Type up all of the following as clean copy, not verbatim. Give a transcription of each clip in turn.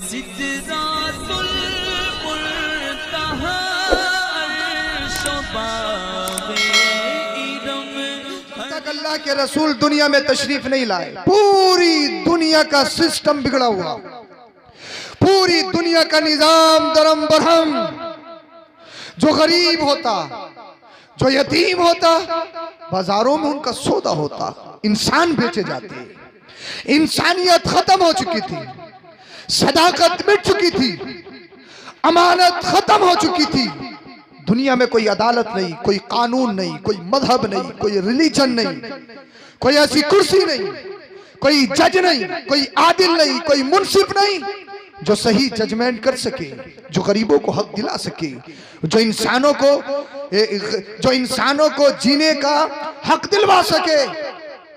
सिदरातुल मुंतहा अर्श बाग़-ए-इरम। तक अल्लाह के रसूल दुनिया में तशरीफ नहीं लाए, पूरी दुनिया का सिस्टम बिगड़ा हुआ, पूरी दुनिया का निजाम दरम बरहम। जो गरीब होता, जो यतीम होता, बाजारों में उनका सौदा होता, इंसान बेचे जाते, इंसानियत खत्म हो चुकी थी, सदाकत मिट चुकी थी, अमानत खत्म हो चुकी थी। दुनिया में कोई अदालत नहीं, कोई कानून नहीं, कोई मजहब नहीं, कोई रिलीजन नहीं, कोई ऐसी कुर्सी नहीं, कोई जज नहीं, कोई आदिल नहीं, कोई मुंसिफ नहीं जो सही जजमेंट कर सके, जो गरीबों को हक दिला सके, जो इंसानों को जीने का हक दिलवा सके।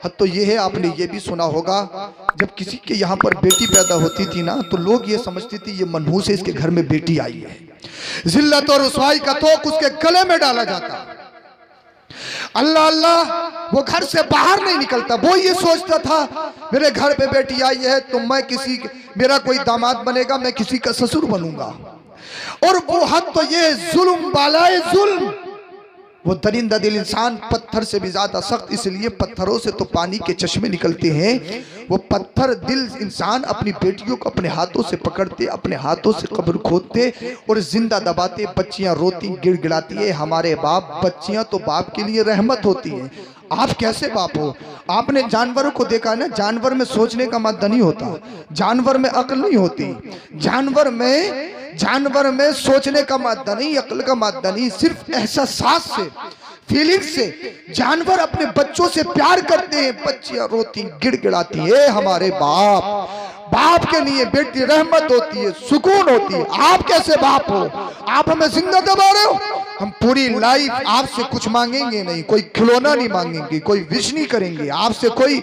हद तो ये है, आपने ये भी सुना होगा, जब किसी के यहाँ पर बेटी पैदा होती थी ना, तो लोग ये समझते थे ये मनहूस है, इसके घर में बेटी आई है। जिल्लत और रुसवाई का तोक उसके गले में डाला जाता। अल्लाह अल्लाह, वो घर से बाहर नहीं निकलता। वो ये सोचता था मेरे घर पे बेटी आई है तो मेरा कोई दामाद बनेगा, मैं किसी का ससुर बनूंगा। और वो हद तो ये जुल्म बालाए जुल्म। वो दरिंदा दिल इंसान पत्थर से भी ज्यादा सख्त, इसलिए पत्थरों से तो पानी के चश्मे निकलते हैं। वो पत्थर दिल इंसान अपनी बेटियों को अपने हाथों से पकड़ते, अपने हाथों से कब्र खोदते और जिंदा दबाते। बच्चियां रोती गिड़गिड़ाती है, हमारे बाप। बच्चियां तो बाप के लिए रहमत होती हैं। आप कैसे बाप हो? आपने जानवरों को देखा ना, जानवर में सोचने का मादा नहीं होता, जानवर में अक्ल नहीं होती, जानवर में सोचने का मादा नहीं, अक्ल का मादा नहीं, सिर्फ एहसास से, फीलिंग से जानवर अपने बच्चों से प्यार करते हैं। बच्चियां रोती गिड़गिड़ाती है, हमारे बाप। बाप के लिए बेटी रहमत होती है, सुकून होती है। आप कैसे बाप हो? आप हमें जिंदा दबा रहे हो। हम पूरी लाइफ आपसे कुछ मांगेंगे नहीं, कोई खिलौना नहीं मांगेंगे, कोई विश नहीं करेंगे, आपसे कोई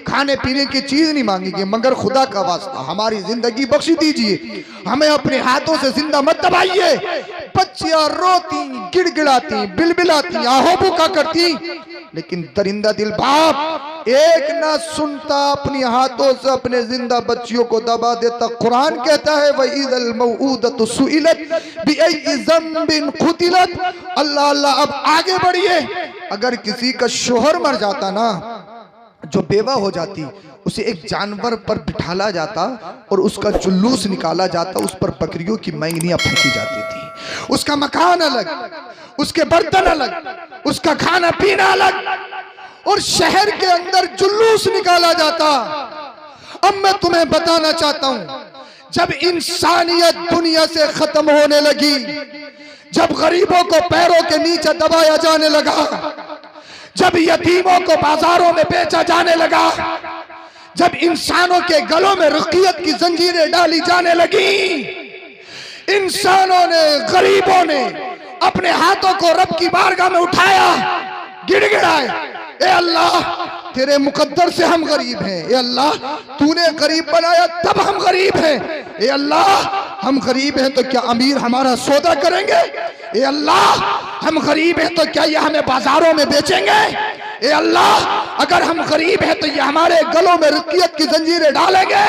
खाने पीने की चीज नहीं मांगेंगे, मगर खुदा का वास्ता हमारी जिंदगी बख्श दीजिए, हमें अपने हाथों से जिंदा मत दबाइए। बच्चियां रोती गिड़गिड़ाती बिलबिलाती आहो बुका करती, लेकिन दरिंदा दिल बाप एक ना सुनता, अपनी हाथों से अपने जिंदा बच्चियों को दबा देता। कुरान कहता है वइज़ल मौऊदतु सुइलत बिअय्यि ज़ंबिन क़ुतिलत। अल्लाह अल्लाह, अब आगे बढ़िए। अगर किसी का शोहर मर जाता ना, जो बेवा हो जाती, उसे एक जानवर पर बिठाला जाता और उसका जुलूस निकाला जाता, उस पर बकरियों की मैंगनियां फेंकी जाती थी। उसका मकान अलग, उसके बर्तन अलग, उसका खाना पीना अलग, और शहर के अंदर जुलूस निकाला जाता। अब मैं तुम्हें बताना चाहता हूं, जब इंसानियत दुनिया से खत्म होने लगी, जब गरीबों को पैरों के नीचे दबाया जाने लगा, जब यतीमों को बाजारों में बेचा जाने लगा, जब इंसानों के गलों में रुकियत की जंजीरें डाली जाने लगी, इंसानों ने, गरीबों ने अपने हाथों को रब की बारगाह में उठाया, गिड़गिड़ाए, ए अल्लाह तेरे मुकद्दर से हम गरीब हैं, ए अल्लाह तूने गरीब बनाया तब हम गरीब हैं, ए अल्लाह हम गरीब हैं तो क्या अमीर हमारा सौदा करेंगे? ए अल्लाह हम गरीब हैं तो क्या ये हमें बाजारों में बेचेंगे? ए अल्लाह अगर हम गरीब हैं तो ये हमारे गलों में रुकियत की जंजीरें डालेंगे?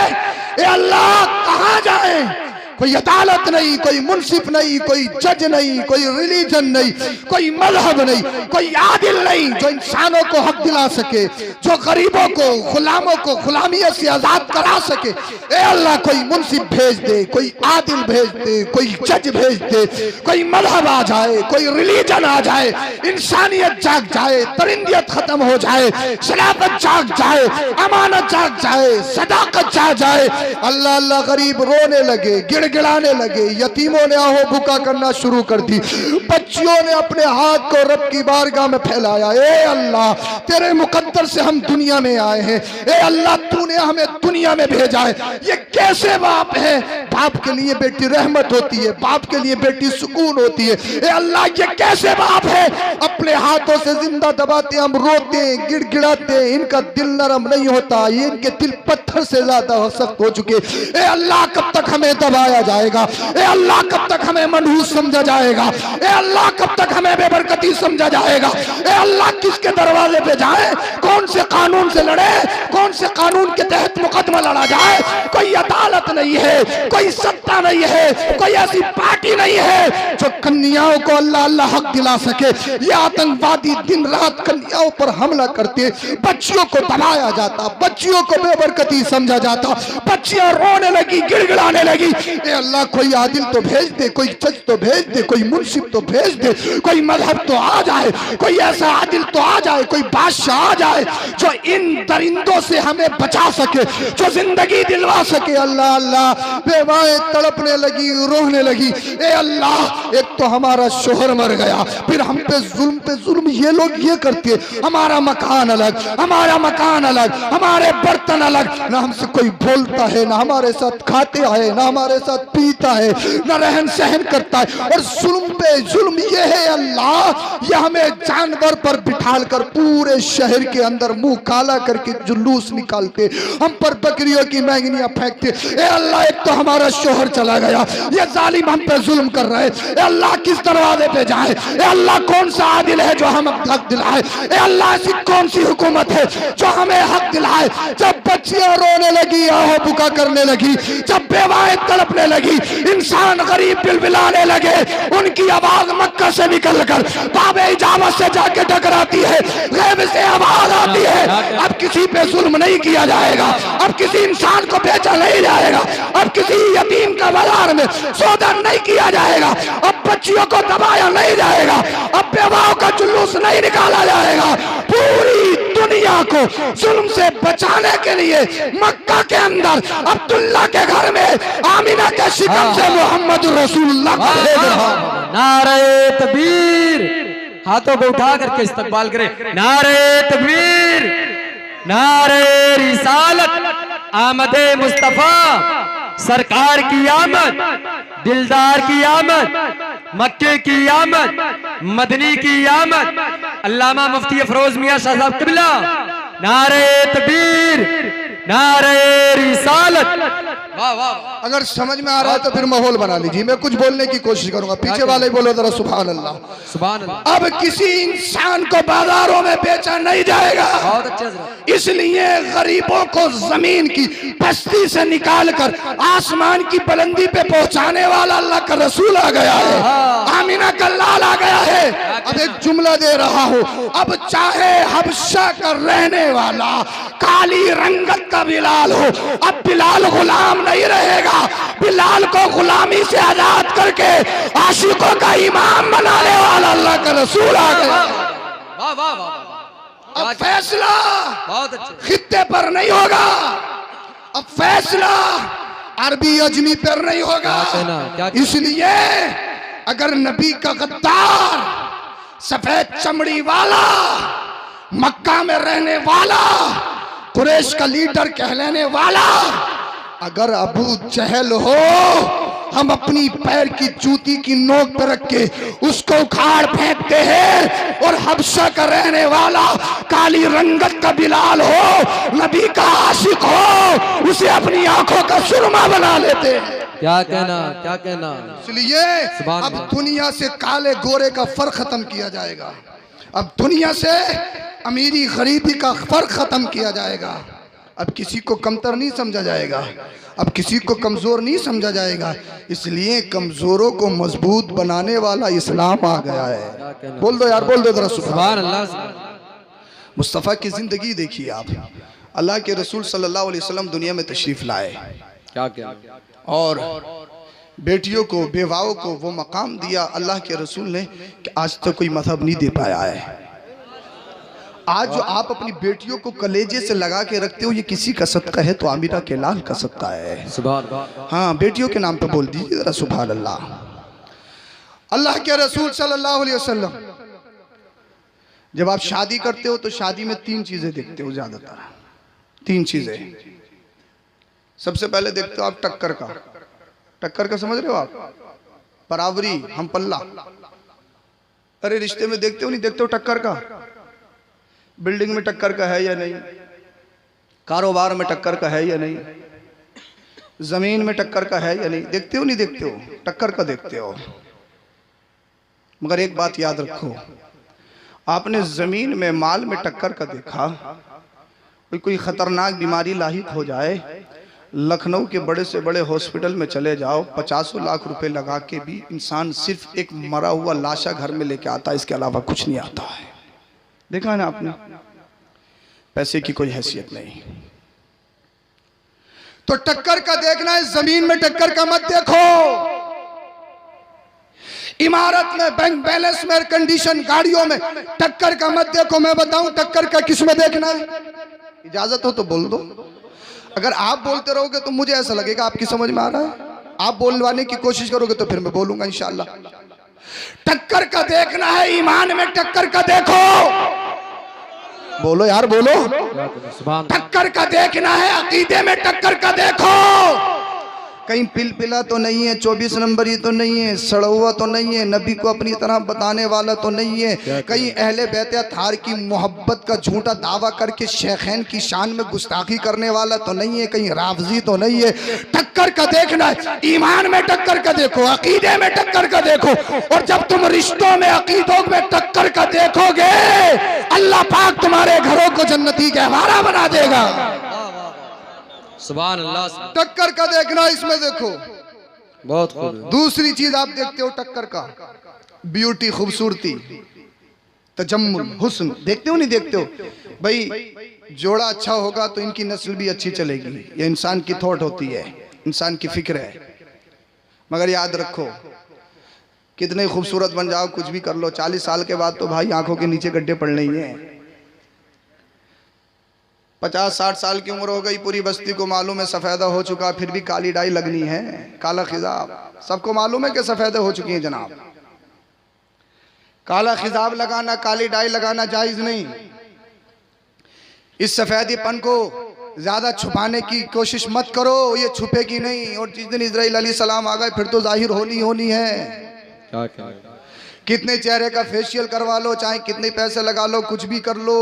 ए अल्लाह कहां जाएं? कोई अदालत नहीं, कोई मुंसिफ नहीं, कोई जज नहीं, कोई रिलीजन नहीं, कोई मजहब नहीं, कोई आदिल नहीं जो इंसानों को हक दिला सके, जो गरीबों को, गुलामों को गुलामियत से आजाद करा सके। ए अल्लाह कोई मुंसिफ भेज दे, कोई आदिल भेज दे, कोई जज भेज दे, कोई मजहब आ जाए, कोई रिलीजन आ जाए, इंसानियत जाग जाए, परिंदियत खत्म हो जाए, शराफत जाग जाए, अमानत जाग जाए, सदाकत जाग जाए। अल्लाह अल्लाह गरीब रोने लगे, गिड़गिड़ाने लगे, यतीमों ने आहो भूखा करना शुरू कर दी, बच्चियों ने अपने हाथ को रब की बारगाह में फैलाया। ए अल्लाह तेरे मुकद्दर से हम दुनिया में आए हैं, ए अल्लाह तूने हमें दुनिया में भेजा है। ये कैसे बाप है? बाप के लिए बेटी रहमत होती है, बाप के लिए बेटी सुकून होती है। ए अल्लाह ये कैसे बाप है? अपने हाथों से जिंदा दबाते, हम रोते गिड़गिड़ाते, इनका दिल नरम नहीं होता, ये इनके दिल पत्थर से ज्यादा सख्त हो चुके। ए अल्लाह कब तक हमें दबाया जाएगा। ए अल्लाह कब तक हमें मनहूस समझा जाएगा? ए अल्लाह कब तक हमें बेबरकती समझा जाएगा? ए अल्लाह किसके दरवाजे पे जाए, कौन से कानून से लड़े, कौन से कानून के तहत मुकदमा लड़ा जाए? कोई अदालत नहीं है, कोई सत्ता नहीं है, कोई ऐसी पार्टी नहीं है जो कन्याओं को अल्लाह अल्लाह हक दिला सके। ये आतंकवादी दिन रात कन्याओं पर हमला करते, बच्चियों को दबाया जाता, बच्चियों को बेबरकती समझा जाता, बच्चियां रोने लगी, गिड़गिड़ाने लगी। ए अल्लाह कोई आदिल तो भेज दे, कोई जज तो भेज दे, कोई मुंसिफ तो भेज दे, कोई मजहब तो आ जाए, कोई ऐसा आदिल तो आ जाए, कोई बादशाह आ जाए जो इन दरिंदों से हमें बचा सके, जो जिंदगी दिलवा सके। अल्लाह अल्लाह बेवाएं तड़पने लगी, रोने लगी। ए अल्लाह एक तो हमारा शोहर मर गया, फिर हम पे जुल्म ये लोग ये करते, हमारा मकान अलग, हमारा मकान अलग, हमारे बर्तन अलग, ना हमसे कोई बोलता है, ना हमारे साथ खाते है, ना हमारे साथ पीता है, ना रहन सहन करता है, और जुल्म पे जुल्म ये है अल्लाह, ये हमें जानवर पर बिठाल कर पूरे शहर के अंदर मुंह काला करके जुलूस निकालते, हम पर बकरियों की मैंगनियां फेंकते। ए अल्लाह एक तो हमारा शोहर चला गया, ये जालिम हम पे जुल्म कर रहे हैं। ए अल्लाह किस दरवाजे पे जाए? ए अल्लाह कौन सा आदिल है जो हम हक दिलाए? ए अल्लाह ऐसी कौन सी हुकूमत है जो हमें हक दिलाए? जब बच्चियां रोने लगी, आहो बुका करने लगी, जब बेवाएं तड़पने लगी, इंसान गरीब बिलबिलाने लगे, उनकी आवाज मक्का से निकलकर बाबे इजामत से जाके टकराती है, गैब से आवाज आती है, अब किसी पे जुल्म नहीं किया जाएगा, अब किसी इंसान को बेचा नहीं जाएगा, अब किसी यतीम का बाजार में सौदा नहीं किया जाएगा, अब बच्चियों को दबाया नहीं जाएगा, अब बेवाओं का जुलूस नहीं निकाला जाएगा। पूरी दुनिया को जुल्म से बचाने के लिए मक्का के अंदर अब्दुल्ला के घर में आमिना के शिकम से मोहम्मद रसूलुल्लाह को भेज रहा। नारे तकबीर, हाथों को उठा करके इस्तकबाल करें। नारे तकबीर, नारे रिसालत, आमदे मुस्तफा, सरकार की आमद, दिलदार की आमद, मक्के की आमद, मदनी की आमद, अल्लामा मुफ्ती अफरोज मियां शाह साहब किबला। नारे तकबीर, नारे रिसालत। वाह वाह। अगर समझ में आ रहा है तो फिर माहौल बना लीजिए, मैं कुछ बोलने की कोशिश करूंगा, पीछे वाले बोलो जरा सुभान अल्लाह। सुभान अल्लाह। अब किसी इंसान को बाजारों में बेचा नहीं जाएगा, बहुत अच्छे। इसलिए गरीबों को जमीन की पस्ती से निकालकर आसमान की बुलंदी पे पहुंचाने वाला अल्लाह का रसूल आ गया है, आमीना का लाल आ गया है। अब एक जुमला दे रहा हूं, अब चाहे हबशा का रहने वाला काली रंगत का बिलाल हो, अब बिलाल गुलाम नहीं रहेगा, बिलाल को गुलामी से आजाद करके आशिकों का इमाम बनाने वाला अल्लाह का रसूल आ गया। वाह वाह वाह। अब फैसला बहुत अच्छे। खित्ते पर नहीं होगा, अब फैसला अरबी अजमी पर नहीं होगा। इसलिए अगर नबी का गद्दार, सफेद चमड़ी वाला, मक्का में रहने वाला, कुरैश का लीडर कहलाने वाला अगर अबू जहल हो, हम अपनी पैर की जूती की नोक पर रख के उसको उखाड़ फेंकते हैं, और हबशा का रहने वाला काली रंगत का बिलाल हो, नबी का आशिक हो, उसे अपनी आंखों का सुरमा बना लेते हैं। क्या कहना, क्या कहना। इसलिए अब दुनिया से काले गोरे का फर्क खत्म किया जाएगा, अब दुनिया से अमीरी गरीबी का फर्क खत्म किया जाएगा, अब किसी को कमतर नहीं समझा जाएगा, अब किसी को कमजोर नहीं समझा जाएगा। इसलिए कमजोरों को मजबूत बनाने वाला इस्लाम आ गया है। बोल दो यार, बोल दो जरा सुभान अल्लाह। मुस्तफ़ा की जिंदगी देखिए आप, अल्लाह के रसूल सल्लल्लाहु अलैहि वसल्लम दुनिया में तशरीफ लाए, क्या क्या, और बेटियों को, बेवाओं को वो मकाम दिया अल्लाह के रसूल ने कि आज तक कोई मजहब नहीं दे पाया है। आज जो आप अपनी बेटियों को कलेजे से लगा के रखते हो, ये किसी का सदका है तो आमिना के लाल का सदका है। सुभान। हाँ, बेटियों के नाम पे बोल दीजिए जरा सुभान अल्लाह। अल्लाह के रसूल सल्लल्लाहु अलैहि वसल्लम, जब आप शादी करते हो तो शादी में तीन चीजें देखते हो, ज्यादातर तीन चीजें। सबसे पहले देखते हो आप टक्कर का, टक्कर का समझ रहे हो आप, बराबरी, हम पल्ला। अरे रिश्ते में देखते हो नहीं देखते हो टक्कर का, बिल्डिंग में टक्कर का है या नहीं, कारोबार में टक्कर का है या नहीं, जमीन में टक्कर का है या नहीं? देखते हो नहीं देखते हो? टक्कर का देखते हो। मगर एक बात याद रखो, आपने जमीन में माल में टक्कर का देखा, कोई खतरनाक बीमारी लाहिक हो जाए, लखनऊ के बड़े से बड़े हॉस्पिटल में चले जाओ, 50 लाख रुपए लगा के भी इंसान सिर्फ एक मरा हुआ लाशा घर में लेके आता है, इसके अलावा कुछ नहीं आता है। देखा है ना आपने? पैसे की कोई हैसियत नहीं। तो टक्कर का देखना है, जमीन में टक्कर का मत देखो। इमारत में, बैंक बैलेंस में, एयर कंडीशन गाड़ियों में टक्कर का मत देखो। मैं बताऊं टक्कर का किस में देखना है? इजाजत हो तो बोल दो। अगर आप बोलते रहोगे तो मुझे ऐसा लगेगा आपकी समझ में आ रहा है। आप बोलवाने की कोशिश करोगे तो फिर मैं बोलूंगा इंशाल्लाह। टक्कर का देखना है, ईमान में टक्कर का देखो। बोलो यार बोलो। टक्कर का देखना है, अकीदे में टक्कर का देखो। कहीं पिलपिला तो नहीं है, 24 नंबरी तो नहीं है, सड़ा हुआ तो नहीं है, नबी को अपनी तरह बताने वाला तो नहीं है, कहीं अहले बैत अत्हार की मोहब्बत का झूठा दावा करके शेखैन की शान में गुस्ताखी करने वाला तो नहीं है, कहीं राफजी तो नहीं है। टक्कर का देखना है, ईमान में टक्कर का देखो, अकीदे में टक्कर का देखो। और जब तुम रिश्तों में, अकीदों में टक्कर का देखोगे, अल्लाह पाक तुम्हारे घरों को जन्नती गहवारा बना देगा। सुभान अल्लाह। टक्कर का देखना इसमें देखो। बहुत खूब। दूसरी चीज आप देखते हो टक्कर का, ब्यूटी, खूबसूरती, तजम्मुल, हुस्न। देखते हो नहीं देखते हो? भाई जोड़ा अच्छा होगा तो इनकी नस्ल भी अच्छी चलेगी। ये इंसान की थॉट होती है, इंसान की फिक्र है। मगर याद रखो, कितने खूबसूरत बन जाओ, कुछ भी कर लो, 40 साल के बाद तो भाई आंखों के नीचे गड्ढे पड़ने ही हैं। 50-60 साल की उम्र हो गई, पूरी बस्ती को मालूम है सफ़ेदा हो चुका, फिर भी काली डाई लगनी है, काला खिजाब। सबको मालूम है कि सफ़ेदे हो चुकी हैं जनाब। काला खिजाब लगाना, काली डाई लगाना जायज़ नहीं। इस सफ़ेदीपन को ज़्यादा छुपाने की कोशिश मत करो, ये छुपेगी नहीं। और जिस दिन इजराइल अलैहिस्सलाम आ गए फिर तो जाहिर होनी है। क्या कितने चेहरे का फेशियल करवा लो, चाहे कितने पैसे लगा लो, कुछ भी कर लो,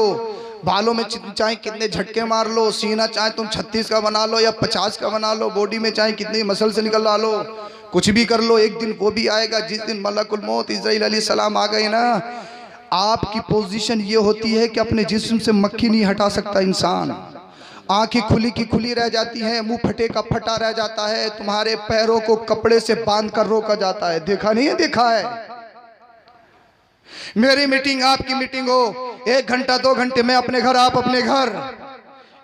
बालों में चाहे कितने झटके मार लो, सीना चाहे तुम 36 का बना लो या 50 का बना लो, बॉडी में चाहे कितनी मसल से निकलवा लो, कुछ भी कर लो, एक दिन वो भी आएगा जिस दिन मलकुल मौत इजराइल अलैहिस्सलाम आ गए ना, आपकी पोजीशन ये होती है कि अपने जिस्म से मक्खी नहीं हटा सकता इंसान। आंखें खुली की खुली रह जाती हैं, मुंह फटे का फटा रह जाता है, तुम्हारे पैरों को कपड़े से बांध कर रोका जाता है। देखा नहीं है? देखा है। मेरी मीटिंग आपकी मीटिंग हो, 1 घंटा 2 घंटे मैं अपने घर, आप अपने घर।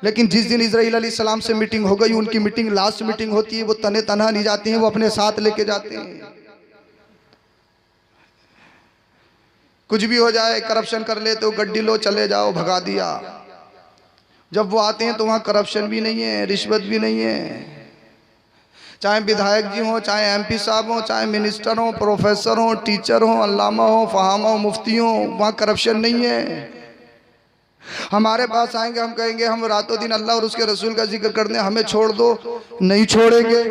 लेकिन जिस दिन इजराइल अलैहिस्सलाम से मीटिंग हो गई, उनकी मीटिंग लास्ट मीटिंग होती है, वो तने तनहा नहीं जाते हैं, वो अपने साथ लेके जाते हैं। कुछ भी हो जाए, करप्शन कर ले तो गड्डी लो, चले जाओ, भगा दिया। जब वो आते हैं तो वहाँ करप्शन भी नहीं है, रिश्वत भी नहीं है। चाहे विधायक जी हों, चाहे MP साहब हों, चाहे मिनिस्टर हों, प्रोफेसर हों, टीचर हों, अल्लामा हों, फहामा हो, मुफ्ती हों, वहाँ करप्शन नहीं है। हमारे पास आएंगे, हम कहेंगे हम रातों दिन अल्लाह और उसके रसूल का जिक्र करते हैं, हमें छोड़ दो, नहीं छोड़ेंगे।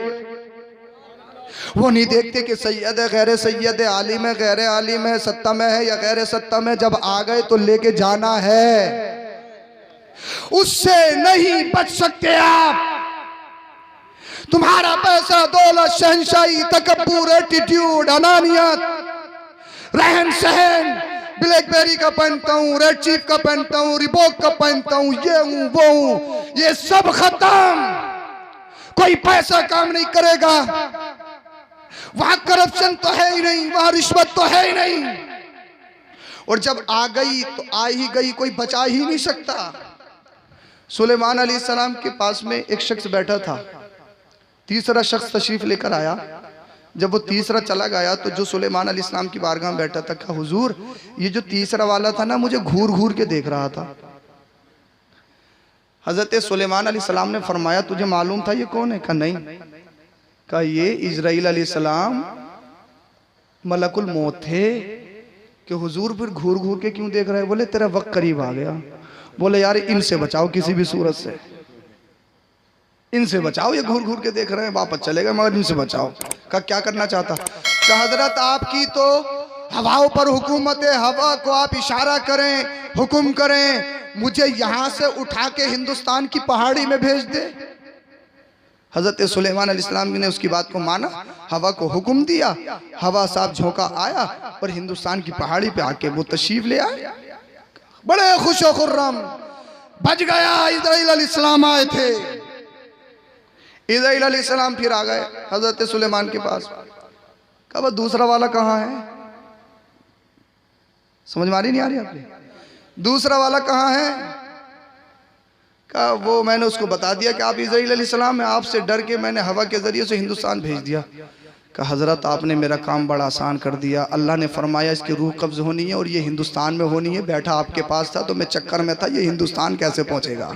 वो नहीं देखते कि सैयद है, गैर सैयद है, आलिम है, गैर आलिम है, सत्ता में है या गैर सत्ता में। जब आ गए तो लेके जाना है, उससे नहीं बच सकते आप। तुम्हारा पैसा, दौलत, शहंशाही, तकब्बुर, एटीट्यूड, अनानियत, रहन सहन, ब्लैकबेरी का पहनता हूँ, रेड चीफ का पहनता हूँ, रिबॉक का पहनता हूँ, ये हूँ वो हूँ, ये सब खत्म। कोई पैसा काम नहीं करेगा। वहां करप्शन तो है ही नहीं, वहां रिश्वत तो है ही नहीं। और जब आ गई तो आ ही गई, कोई बचा ही नहीं सकता। सुलेमान अलैहिस्सलाम के पास में एक शख्स बैठा था, तीसरा शख्स तशरीफ लेकर आया। जब वो तीसरा चला गया तो जो सुलेमान अलैहिस्सलाम की बारगाह में बैठा था, कहा हुजूर ये जो तीसरा वाला था ना, मुझे घूर घूर के देख रहा था। हजरत सुलेमान अलैहिस्सलाम ने फरमाया तुझे मालूम था ये कौन है? कहा नहीं। कहा ये इजराइल अलैहिस्सलाम मलकुल मौत थे। कि हुजूर फिर घूर घूर के क्यों देख रहे हैं? बोले तेरा वक्त करीब आ गया। बोले यार इनसे बचाओ, किसी भी सूरत से इनसे बचाओ, ये घूर घूर के देख रहे हैं, वापस चलेगा मगर इनसे बचाओ। का क्या करना चाहता? का हजरत आपकी तो हवाओं पर हुकूमत है, हवा को आप इशारा करें, हुक्म करें, मुझे यहां से उठा के हिंदुस्तान की पहाड़ी में भेज दे। हजरत सुलेमान अलैहिस्सलाम ने उसकी बात को माना, हवा को हुक्म दिया, हवा साहब झोंका आया और हिंदुस्तान की पहाड़ी पे आके वो तशरीफ ले आए। बड़े खुश व खुर्रम, बच गया। इज़राइल अलैहिस्सलाम आए थे, इज़राइल अलैहिस्सलाम फिर आ गए हजरत सुलेमान के पास। कहा दूसरा वाला कहाँ है? समझ में नहीं आ रही आपने? दूसरा वाला कहाँ है? कहा वो मैंने उसको बता दिया कि आप इज़राइल अलैहिस्सलाम हैं, आपसे डर के मैंने हवा के जरिए से हिंदुस्तान भेज दिया। कहा हजरत आपने मेरा काम बड़ा आसान कर दिया, अल्लाह ने फरमाया इसकी रूह कब्ज होनी है और ये हिंदुस्तान में होनी है। बैठा आपके पास था तो मैं चक्कर में था, ये हिंदुस्तान कैसे पहुंचेगा?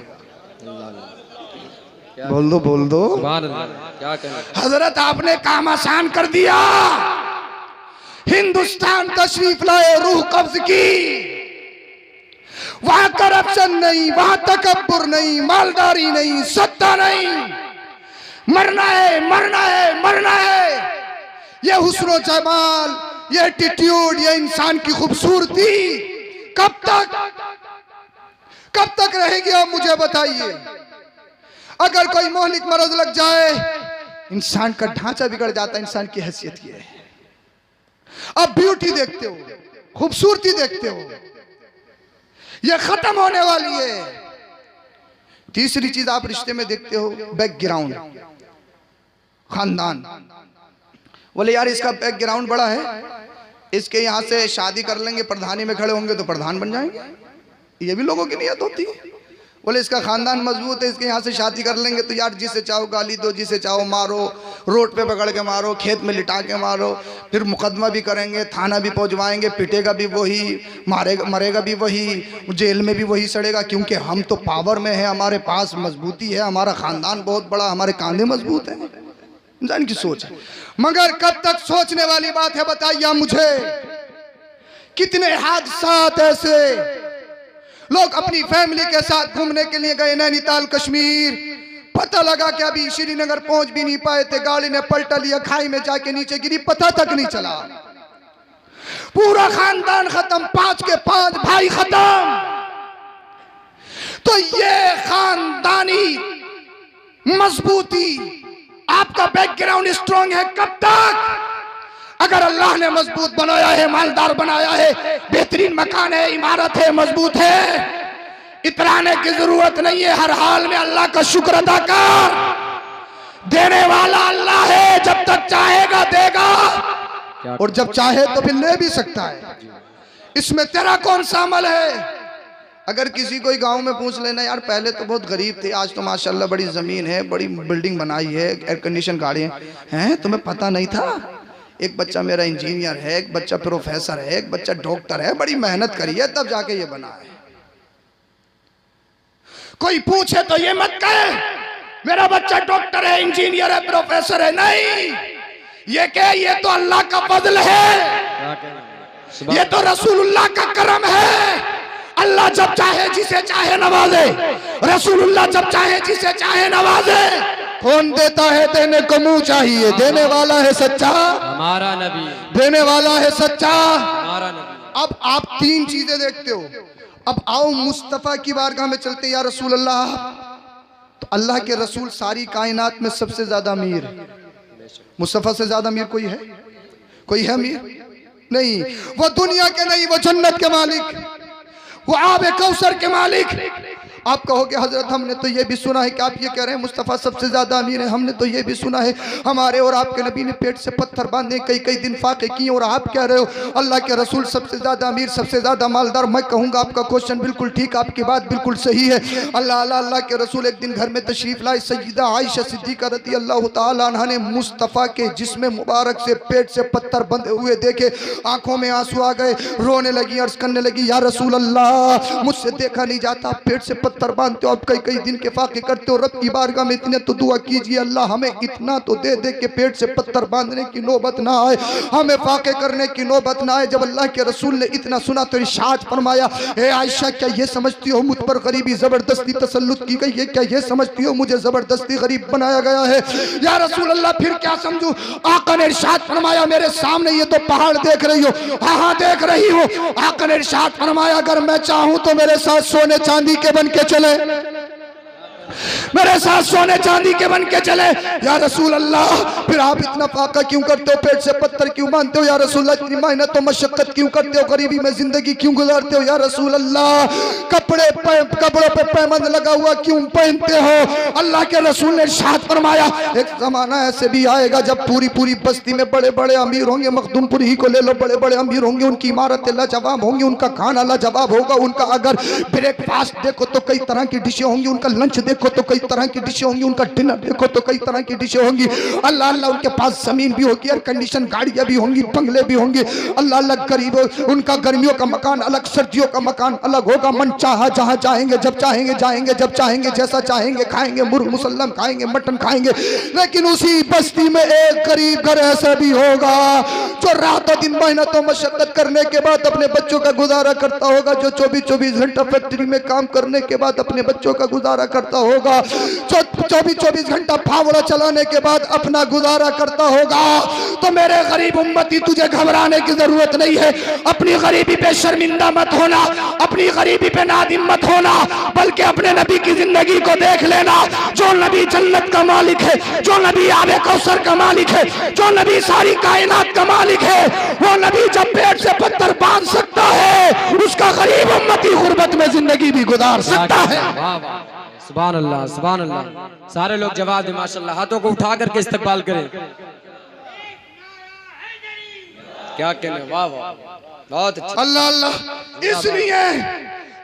बोल दो बोल दो। क्या कहना? हजरत आपने काम आसान कर दिया, हिंदुस्तान तशरीफ लाए, रूह कब्ज की। वहां करप्शन नहीं, वहां तकब्बुर नहीं, मालदारी नहीं, सत्ता नहीं। मरना है, मरना है, मरना है। ये हुस्न जमाल, ये एटीट्यूड, ये इंसान की खूबसूरती कब तक रहेगी? आप मुझे बताइए। अगर कोई मोहलिक मरज लग जाए, इंसान का ढांचा बिगड़ जाता है, इंसान की हैसियत ये है। अब ब्यूटी देखते हो, खूबसूरती देखते हो, ये खत्म होने वाली है। तीसरी चीज आप रिश्ते में देखते हो, बैकग्राउंड, खानदान। बोले यार इसका बैकग्राउंड बड़ा है, इसके यहाँ से शादी कर लेंगे, प्रधानी में खड़े होंगे तो प्रधान बन जाएंगे। ये भी लोगों की नियत होती है। बोले इसका खानदान मजबूत है, इसके यहाँ से शादी कर लेंगे तो यार जिसे चाहो गाली दो, जिसे चाहो मारो, रोड पे पकड़ के मारो, खेत में लिटा के मारो, फिर मुकदमा भी करेंगे, थाना भी पहुंचवाएंगे, पिटेगा भी वही, मरेगा भी वही, जेल में भी वही सड़ेगा। क्योंकि हम तो पावर में है, हमारे पास मजबूती है, हमारा खानदान बहुत बड़ा, हमारे कांधे मजबूत है। इंसान की सोच है। मगर कब तक सोचने वाली बात है बताइए मुझे। कितने हादसात ऐसे, लोग अपनी फैमिली के साथ घूमने के लिए गए नैनीताल कश्मीर, पता लगा कि अभी श्रीनगर पहुंच भी नहीं पाए थे, गाड़ी ने पलटा लिया, खाई में जाके नीचे गिरी, पता तक नहीं चला। पूरा खानदान खत्म, 5 के 5 भाई खत्म। तो ये खानदानी मजबूती, आपका बैकग्राउंड स्ट्रांग है कब तक? अगर अल्लाह ने मजबूत बनाया है, मालदार बनाया है, बेहतरीन मकान है, इमारत है, मजबूत है, इतराने की जरूरत नहीं है। हर हाल में अल्लाह का शुक्र अदा कर। देने वाला अल्लाह है, जब तक चाहेगा देगा, और जब चाहे तो फिर ले भी सकता है। इसमें तेरा कौन सा अमल है? अगर किसी कोई गांव में पूछ लेना, यार पहले तो बहुत गरीब थे, आज तो माशाल्लाह बड़ी जमीन है, बड़ी बिल्डिंग बनाई है, एयर कंडीशन गाड़ियां हैं, तुम्हें पता नहीं था? एक बच्चा मेरा इंजीनियर है, एक बच्चा प्रोफेसर है, एक बच्चा डॉक्टर है, बड़ी मेहनत करी है तब जाके ये बना है। कोई पूछे तो ये मत कहे मेरा बच्चा डॉक्टर है, इंजीनियर है, प्रोफेसर है। नहीं, ये क्या, ये तो अल्लाह का फजल है, ये तो रसूलुल्लाह का करम है। अल्लाह जब चाहे जिसे चाहे नवाजे, रसूलुल्लाह जब चाहे जिसे चाहे नवाजे। कौन देता है? देने को मुंह चाहिए। देने वाला है सच्चा, हमारा नबी। देने वाला है सच्चा, हमारा नबी। अब आप 3 चीजें देखते हो। अब आओ मुस्तफा की बारगाह में चलते। या रसूल अल्लाह, तो अल्लाह के रसूल सारी कायनात में सबसे ज्यादा अमीर, मुस्तफा से ज्यादा अमीर कोई है? कोई है अमीर? नहीं। वो दुनिया के नहीं, वो जन्नत के मालिक, वो आबे कौसर के मालिक। आप कहोगे हजरत हमने तो ये भी सुना है कि आप ये कह रहे हैं मुस्तफ़ा सबसे ज़्यादा अमीर है। हमने तो ये भी सुना है हमारे और आपके नबी ने पेट से पत्थर बांधे, कई कई दिन फाके किए, और आप कह रहे हो अल्लाह के रसूल सबसे ज़्यादा अमीर, सबसे ज़्यादा मालदार। मैं कहूँगा आपका क्वेश्चन बिल्कुल ठीक, आपकी बात बिल्कुल सही है। अल्लाह के रसूल एक दिन घर में तशरीफ़ लाए। सय्यदा आयशा सिद्दीक़ा रज़ियल्लाहु ताला अन्हा ने मुस्तफ़ा के जिस्म मुबारक से पेट से पत्थर बंधे हुए देखे, आंखों में आंसू आ गए, रोने लगी, अर्ज़ करने लगी, या रसूल अल्लाह मुझसे देखा नहीं जाता, पेट से पत्थर बांधते हो, आप कई कई दिन के फाके करते हो, रब की बारगाह में इतने तो दुआ कीजिए अल्लाह हमें इतना तो दे दे के पेट से पत्थर बांधने की नौबत ना आए, हमें फाके करने की नौबत ना आए। जब अल्लाह के रसूल ने इतना सुना तो इरशाद फरमाया, ए आयशा क्या ये समझती हो मुझ पर गरीबी जबरदस्ती तसल्लुत की गई है? क्या ये समझती हो मुझे जबरदस्ती गरीब बनाया गया है? या रसूल अल्लाह फिर क्या समझूं? आका ने इरशाद फरमाया, मेरे सामने ये तो पहाड़ देख रही हो? हाँ हाँ देख रही हो। आका ने इरशाद फरमाया, अगर मैं चाहूं तो मेरे साथ सोने चांदी के बन के चले, मेरे साथ सोने चांदी के बन के चले या रसूल अल्लाह। फिर आप इतना फाका क्यों करते हो, पेट से पत्थर क्यों बांधते हो या रसूल अल्लाह, इतनी मेहनत तो मशक्कत क्यों करते हो, गरीबी में जिंदगी क्यों गुजारते हो या रसूल अल्लाह, कपड़ों पे पैबंद लगा हुआ क्यों पहनते हो। अल्लाह के रसूल ने इरशाद फरमाया एक जमाना ऐसे भी आएगा जब पूरी बस्ती में बड़े बड़े अमीर होंगे, मखदूमपुर ही को ले लो, बड़े बड़े अमीर होंगे, उनकी इमारतें लाजवाब होंगी, उनका खाना लाजवाब होगा, उनका अगर ब्रेकफास्ट देखो तो कई तरह की डिशें होंगी, उनका लंच देखो तो कई तरह की डिशें होंगी, उनका डिनर देखो तो कई तरह की डिशें होंगी। अल्लाह अल्लाह उनके पास जमीन भी होगी, एयर कंडीशन गाड़ियां भी होंगी, बंगले भी होंगे। अल्लाह अल्लाह गरीब उनका गर्मियों का मकान अलग, सर्दियों का मकान अलग होगा। मन चाहा जहां चाहेंगे, जब चाहेंगे जाएंगे, जब चाहेंगे जैसा चाहेंगे खाएंगे, मुर्ग मुसल्लम खाएंगे, मटन खाएंगे। लेकिन उसी बस्ती में एक गरीब घर ऐसा भी होगा जो रातों दिन मेहनत और मशक्कत करने के बाद अपने बच्चों का गुजारा करता होगा, जो 24 घंटा फैक्ट्री में काम करने के बाद अपने बच्चों का गुजारा करता होगा, जो 24 घंटा फावड़ा चलाने के बाद अपना गुजारा करता होगा। तो मेरे गरीब उम्मती तुझे घबराने की जरूरत नहीं है, अपनी गरीबी पे शर्मिंदा मत होना, अपनी गरीबी पे नादिम मत होना, बल्कि अपने नबी की जिंदगी को देख लेना। जो नबी जन्नत का मालिक है, जो नबी आबे कौसर का मालिक है, जो नबी सारी कायनात का मालिक है, वो नबी जब पेट से पत्थर बांध सकता है, उसका गरीब उम्मती गुर्बत में जिंदगी भी गुजार सकता है। सुभान अल्लाह, सुभान अल्लाह। सारे लोग जवाब दें माशाल्लाह, हाथों को उठा करके इस्तकबाल करें। क्या कहने, वाह वाह, बहुत अच्छा। अल्लाह अल्लाह। इसलिए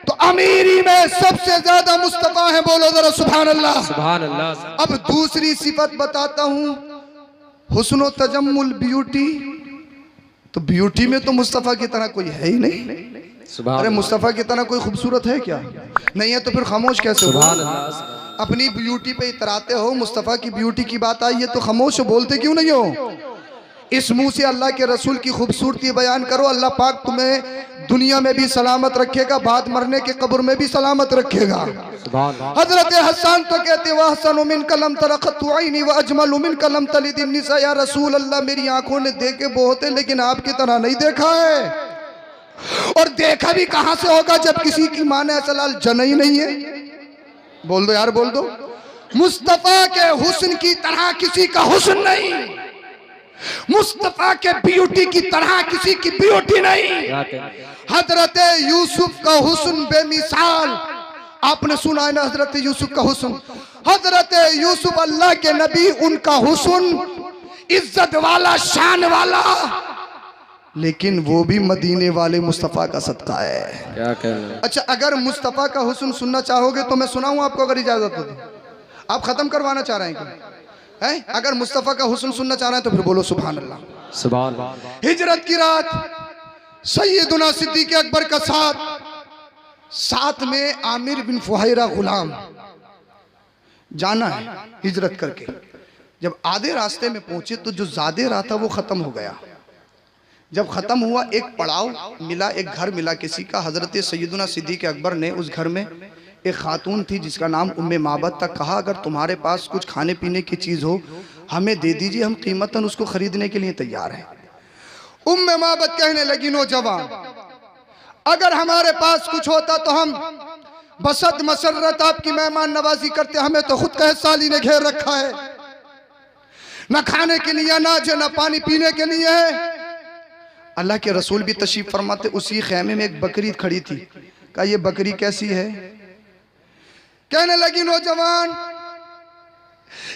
तो अमीरी में सबसे ज्यादा मुस्तफा है, बोलो जरा सुभान अल्लाह, सुभान अल्लाह। अब दूसरी सिफत बताता हूँ, हुस्न तजम्मुल, ब्यूटी। तो ब्यूटी में तो मुस्तफा की तरह कोई है ही नहीं। अरे मुस्तफा की तरह कोई खूबसूरत है क्या? नहीं है तो फिर खामोश कैसे हो? अपनी ब्यूटी पे इतराते हो, मुस्तफा की ब्यूटी की बात आई है तो खामोश बोलते क्यों नहीं हो? इस मुंह से अल्लाह के रसूल की खूबसूरती बयान करो, अल्लाह पाक तुम्हें दुनिया में भी सलामत रखेगा, बाद मरने के कब्र में भी सलामत रखेगा। हजरत हसन तो कहते वह हसन मिन कलम तरक़तुइनी व अजमल मिन कलम तलिदिन निसा, या रसूल अल्लाह मेरी आंखों ने देखे बहुत है लेकिन आपकी तरह नहीं देखा है। और देखा भी कहां से होगा जब किसी की मां ने ऐसा लाल जना ही नहीं है। बोल दो यार, बोल दो। मुस्तफा के हुस्न की तरह किसी का हुस्न नहीं, मुस्तफा के ब्यूटी की तरह किसी की ब्यूटी नहीं। हजरत यूसुफ का हुस्न बेमिसाल, आपने सुना है ना हजरत यूसुफ का हुस्न। हजरत यूसुफ अल्लाह के नबी, उनका हुस्न इज्जत वाला, शान वाला, लेकिन वो भी मदीने वाले मुस्तफ़ा का सदका है। क्या कहना। अच्छा, अगर मुस्तफ़ा का हुस्न सुनना चाहोगे तो मैं सुनाऊं आपको, अगर इजाजत हो तो। आप खत्म करवाना चाह रहे हैं क्या? है? अगर मुस्तफ़ा का हुस्न सुनना चाह रहे हैं तो फिर बोलो सुभान अल्लाह, सुभान अल्लाह। हिजरत की रात सैयदुना सिद्दीक़ अकबर का साथ में आमिर बिन फुहैरा गुलाम जाना है हिजरत करके। जब आधे रास्ते में पहुंचे तो जो ज़्यादा राह था वो खत्म हो गया। जब खत्म हुआ एक पड़ाव मिला, एक घर मिला किसी का। हजरत सैयदुना सिद्दीक़ अकबर ने उस घर में एक खातून थी जिसका नाम उम्मे माबद था। कहा अगर तुम्हारे पास कुछ खाने पीने की चीज़ हो हमें दे दीजिए, हम कीमतन उसको खरीदने के लिए तैयार हैं। उम्मे माबद कहने लगी नौजवान, अगर हमारे पास कुछ होता तो हम बसत मसरत आपकी मेहमान नवाजी करते, हमें तो खुद कह साली ने घेर रखा है, न खाने के लिए अनाज है, न पानी पीने के लिए है। अल्लाह के रसूल भी तशरीफ फरमाते, उसी खेमे में एक बकरी खड़ी थी। कहा ये बकरी कैसी है? कहने लगी नौजवान,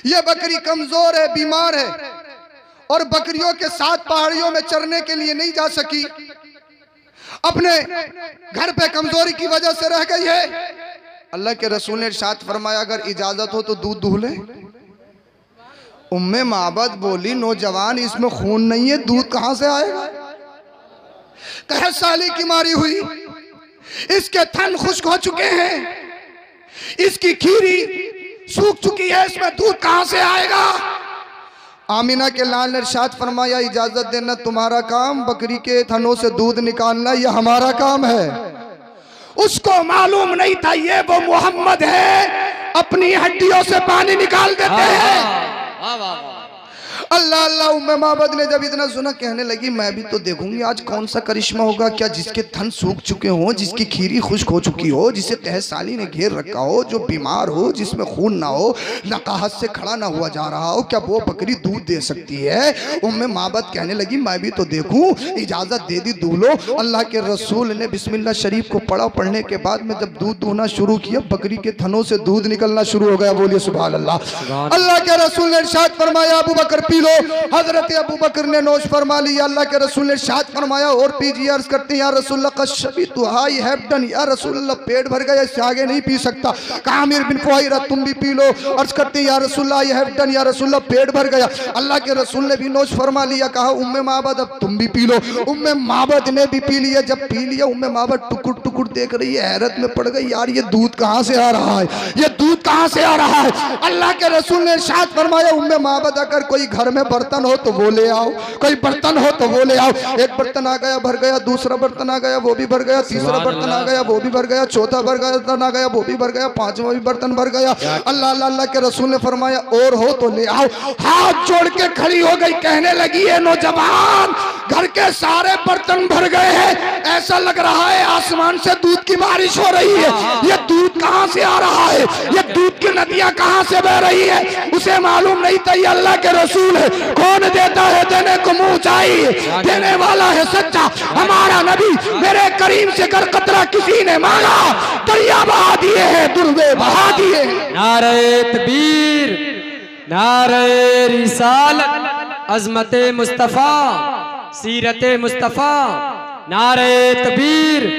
ये बकरी कमजोर है, बीमार है और बकरियों के साथ पहाड़ियों में चरने के लिए नहीं जा सकी, अपने घर पे कमजोरी की वजह से रह गई है। अल्लाह के रसूल ने इरशाद फरमाया अगर इजाजत हो तो दूध दूह ले। उम्मे माबद बोली नौजवान इसमें खून नहीं है, दूध कहां से आएगा? कहे साली की मारी हुई, इसके थन खुश्क हो चुके हैं, इसकी खीरी सूख चुकी है, इसमें दूध कहां से आएगा? आमिना के लाल ने इरशाद फरमाया इजाजत देना तुम्हारा काम, बकरी के थनों से दूध निकालना ये हमारा काम है। उसको मालूम नहीं था ये वो मोहम्मद है, अपनी हड्डियों से पानी निकाल देते हैं। अल्लाह अल्लाह। उम्मे माबद ने जब इतना सुना कहने लगी मैं भी तो देखूंगी आज कौन सा करिश्मा होगा, क्या जिसके थन सूख चुके हों, जिसकी खीरी खुश्क हो चुकी हो, जिसे तहसाली ने घेर रखा हो, जो बीमार हो, जिसमें खून ना हो, नकाहत से खड़ा ना हुआ जा रहा हो, क्या वो बकरी दूध दे सकती है? उम्मे माबद कहने लगी मैं भी तो देखूं, इजाजत दे दी दूल्हो। अल्लाह के रसूल ने बिस्मिल्लाह शरीफ को पढ़ा, पढ़ने के बाद में जब दूध दूहना शुरू किया बकरी के थनों से दूध निकलना शुरू हो गया। बोलिए सुभान अल्लाह। अल्लाह के रसूल ने इरशाद फरमाया अबू बकर पी लो। हजरत अबू बकर ने नोश फरमा लिया। अल्लाह के रसूल ने इरशाद फरमाया और पीजिए। अर्ज करते हैं या रसूलल्लाह कशबी तो आई हैव डन, या रसूलल्लाह पेट भर गया इससे आगे नहीं पी सकता। कामिर बिन फुहैरा तुम भी पी लो। अर्ज करते हैं या रसूलल्लाह आई हैव डन, या रसूलल्लाह पेट भर गया। अल्लाह के रसूल ने भी नोश फरमा लिया। कहा उम्मे माबद अब तुम भी पी लो। उम्मे माबद ने भी पी लिया। जब पी लिया उम्मे माबद टुकुर टुकुर देख रही है, हैरत में पड़ गई यार ये दूध कहाँ से आ रहा है, ये दूध कहाँ से आ रहा है। अल्लाह के रसूल ने इरशाद फरमाया उम्मे माबद अगर कोई घर में बर्तन हो तो वो ले आओ, कोई बर्तन हो तो वो ले आओ। एक बर्तन आ गया भर गया, दूसरा बर्तन आ गया वो भी भर गया, तीसरा बर्तन आ गया वो भी भर गया, चौथा बर्तन आ गया वो भी भर गया, पांचवा भी बर्तन भर गया। अल्लाह अल्लाह के रसूल ने फरमाया और हो तो ले आओ। हाथ जोड़ के खड़ी हो गई, कहने लगी है नौजवान घर के सारे बर्तन भर गए हैं, ऐसा लग रहा है आसमान से दूध की बारिश हो रही है। ये दूध कहाँ से आ रहा है, ये दूध की नदियां कहाँ से बह रही है। उसे मालूम नहीं था ये अल्लाह के रसूल है। कौन देता है देने को मुंह चाहिए, देने वाला है सच्चा हमारा नबी। मेरे करीम से कर कतरा किसी ने मांगा दरिया बहा दिए हैं, दुर्वे बहा दिए। नारे तकबीर, नारे रिसालत, अज़मते मुस्तफ़ा, सीरते मुस्तफ़ा, नारे तकबीर,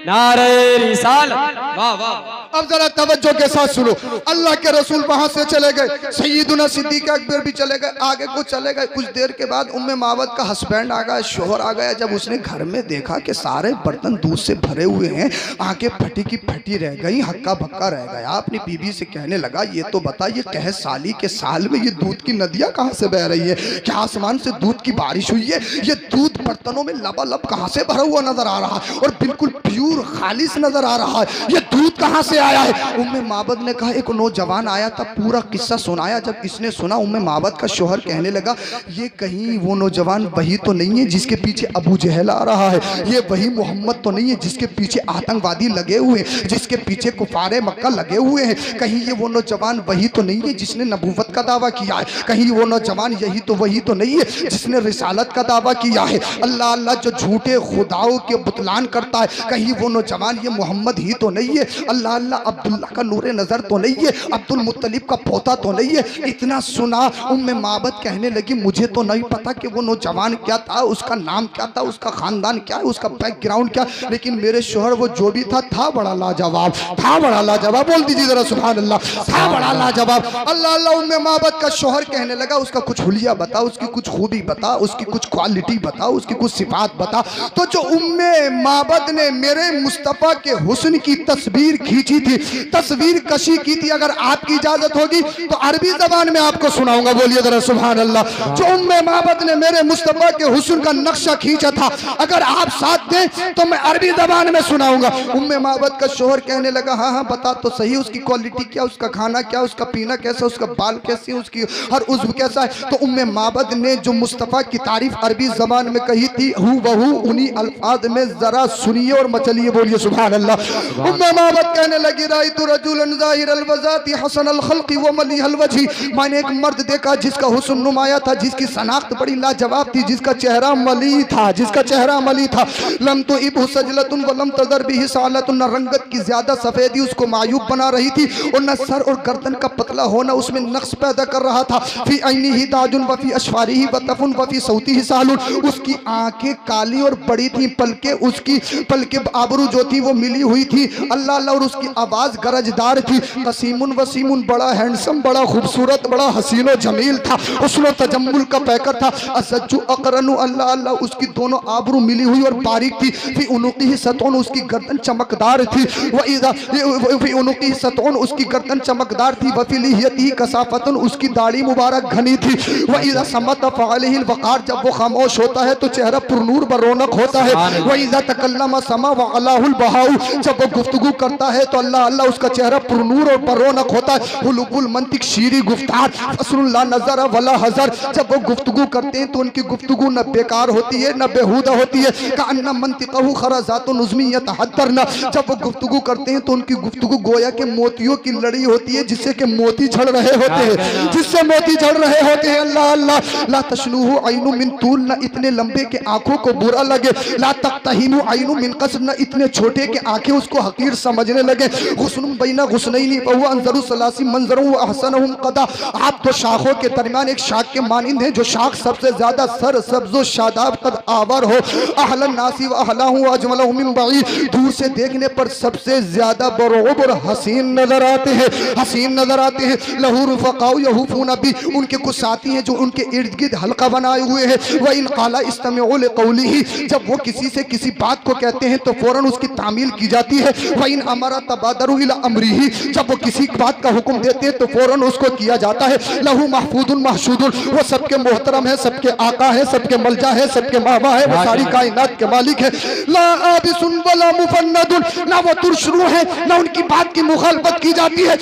नारे रिसालत। वाह वाह। अब जरा तवज्जो के साथ सुनो। अल्लाह के रसूल वहां से चले गए, सैयदुना सिद्दीक अकबर भी चले गए, आगे को चले गए। कुछ देर के बाद उम्मे मावद का हस्बैंड आ गया, शोहर आ गया। जब उसने घर में देखा कि सारे बर्तन दूध से भरे हुए हैं, आंखें फटी की फटी रह गई, हक्का बक्का रह गया। अपनी बीवी से कहने लगा ये तो बता ये कह साली के साल में ये दूध की नदियां कहाँ से बह रही है, क्या आसमान से दूध की बारिश हुई है? ये दूध बर्तनों में लबालब कहाँ से भरा हुआ नजर आ रहा है और बिल्कुल प्योर खालिस नजर आ रहा है, ये दूध कहाँ से आया है? उम्मे माबद ने कहा एक नौजवान आया था, पूरा किस्सा सुनाया। जब किसने सुना उम्मे माबद का शोहर कहने लगा ये कहीं वो नौजवान वही तो नहीं है जिसके पीछे अबू जहल आ रहा है, ये वही मोहम्मद तो नहीं है जिसके पीछे आतंकवादी लगे हुए हैं, जिसके पीछे कुफारे मक्का लगे हुए हैं, कहीं ये वो नौजवान वही तो नहीं है जिसने नबूवत का दावा किया है, कहीं वो नौजवान यही तो वही तो नहीं है जिसने रिसालत का दावा किया है। अल्लाह अल्लाह जो झूठे खुदाओं के बुतलान करता है, कहीं वो नौजवान ये मोहम्मद ही तो नहीं है। अल्लाह अल्लाह अब्दुल्ला का नूरे नजर तो नहीं है, अब्दुल मुत्तलिब का पोता तो नहीं है। इतना सुना उम्मे माबद कहने लगी मुझे तो नहीं पता कि वो नौजवान क्या था, उसका नाम क्या था, उसका खानदान क्या है, उसका बैकग्राउंड क्या, लेकिन मेरे शोहर वो जो भी था बड़ा लाजवाब, था बड़ा लाजवाब। बोल दीजिए जरा सुभान अल्लाह, था बड़ा लाजवाब। अल्लाह अल्लाह। उम्मे माबद का शोहर कहने लगा उसका कुछ हुलिया बता, उसकी कुछ खूबी बता, उसकी कुछ क्वालिटी बता, उसकी कुछ सिफात बता। तो जो उम्मे माबद ने मेरे मुस्तफ़ा के हुस्न की तस्वीर खींची थी, तस्वीर कशी की थी, अगर आपकी इजाजत होगी तो अरबी जबान में आपको सुनाऊंगा। बोलिए जरा सुभान अल्लाह। जो उम्मे माबद ने मेरे मुस्तफ़ा के हुस्न का नक्शा खींचा था, अगर आप साथ दें तो मैं अरबी जबान में सुनाऊंगा। उम्मे माबद का शोहर कहने लगा हाँ हाँ बता तो सही, उसकी क्वालिटी क्या, उसका खाना क्या, उसका पीना कैसा, उसका बाल कैसी, उसकी हर उज्व कैसा है। तो उम्मे माबद ने जो मुस्तफ़ा की तारीफ अरबी जबान में कही थी हु वहू उन्हीं अल्फाज में जरा सुनिए और मचलिए। बोलिए सुभान अल्लाह। उम्मे माबद कहने लगी राई तो रजुलन ज़ाहिरल वज़ाती हसनल खल्क़ी व मलीहल वजही, मैंने एक मर्द देखा जिसका हुस्न नुमाया था, जिसकी शनाख्त बड़ी लाजवाब थी, जिसका चेहरा मली था, जिसका चेहरा मली था। लम तो इब सजलतुन व लम तदर बिही सालतुन, न रंगत की ज्यादा सफेदी उसको मायूब बना रही थी और न सर और गर्दन का पतला होना उसमें नक्श पैदा कर रहा था। फी ऐनिही ताजुन व फी अशफारिही व तफुन व फी सौतिही सालुन, उसकी आंखें काली और बड़ी थी, पलके आबरू जो थी वो मिली हुई थी। अल्लाह अल्लाह। और उसकी आवाज गरजदार थी। कसीमुन वसीमुन, बड़ा हैंडसम, बड़ा खूबसूरत, बड़ा हसीनो जमील था, हुस्न तजम्मुल का पैकर था। असज्जु अकरनु, अल्लाह अल्लाह। उसकी दोनों आबरू मिली हुई और बारीक थी। फी उनुक़िही सतून, उसकी गर्दन चमकदार थी। व इज़ा फी उनुक़िही सतून, उसकी गर्दन चमकदार थी। व फी लिहियतिही कसाफ़तुन, उसकी दाढ़ी मुबारक घनी थी। व इज़ा समत फ़अलैहिल वक़ार, जब वो खामोश होता है तो चेहरा पुरनूर ब रौनक होता है। व इज़ा तकल्लम समा व अलाहुल बहाउ, जब वो गुफ्तगू करता है तो अल्लाह अल्लाह, उसका चेहरा पुरनूर और परौनक होता है। हुलुकुल मंतिक, शीरी गुफ्तार, फसलुल्लाह नजर वला हजर। जब वो गुफ्तगू करते हैं तो उनकी गुफ्तगू न बेकार होती है न बेहुदा होती है। कान्ना मंतिकहु खराजातुन उज़मी यतहद्दरना। जब वो गुफ्तगू करते हैं तो उनकी गुफ्तगू गोया के मोतियों की लड़ी होती है, जिससे कि मोती झड़ रहे होते हैं, जिससे मोती झड़ रहे होते हैं। अल्लाह अल्लाह, ला तशनुहु ऐनु मिन तूल, न इतने लंबे के आंखों को बुरा लगे। ला तख्तहिमु ऐनु मिन कसर, न इतने छोटे के आंखें उसको हकीर समझने लगे। गुस्नुम बैना गुस्नैनी वहुवा अंज़रु सलासी मंज़रु व अहसनुहुम क़दा। आप तो शाखों के दरमियान एक शाख के मानिंद हैं, जो शाख सबसे ज्यादा सर सब्ज़ो शादाब कद आवर हो। अहलन नासी व अहलाहु अजमलहु मिन बईद, दूर से देखने पर सबसे ज्यादा बरोब और हसीन नजर आते हैं, हसीन नजर आते हैं। लहू रुफ़क़ाउ यहूफ़ून बी, उनके कुछ साथी हैं जो उनके इर्द गिर्द हल्का बनाए हुए हैं। व इन क़ाला इस्तमिऊ लिक़ौलिही, जब वो किसी से किसी बात को कहते हैं तो फौरन उसकी तामील की जाती है। व इन अमरा तबादरू इला अमरिही, जब वो किसी बात का हुक्म देते हैं तो फौरन उसको किया जाता है। लहू महफूजुन महशूदुन, वो सबके मोहतरम है, सबके आका है, सबके मलजा है, सबके मामा है, वो सारी कायनात के मालिक है। ला आबिसुन वला मुफन्नदुन, ना वो तुरशरू है ना उनकी बात की मुखालफत की जाती है।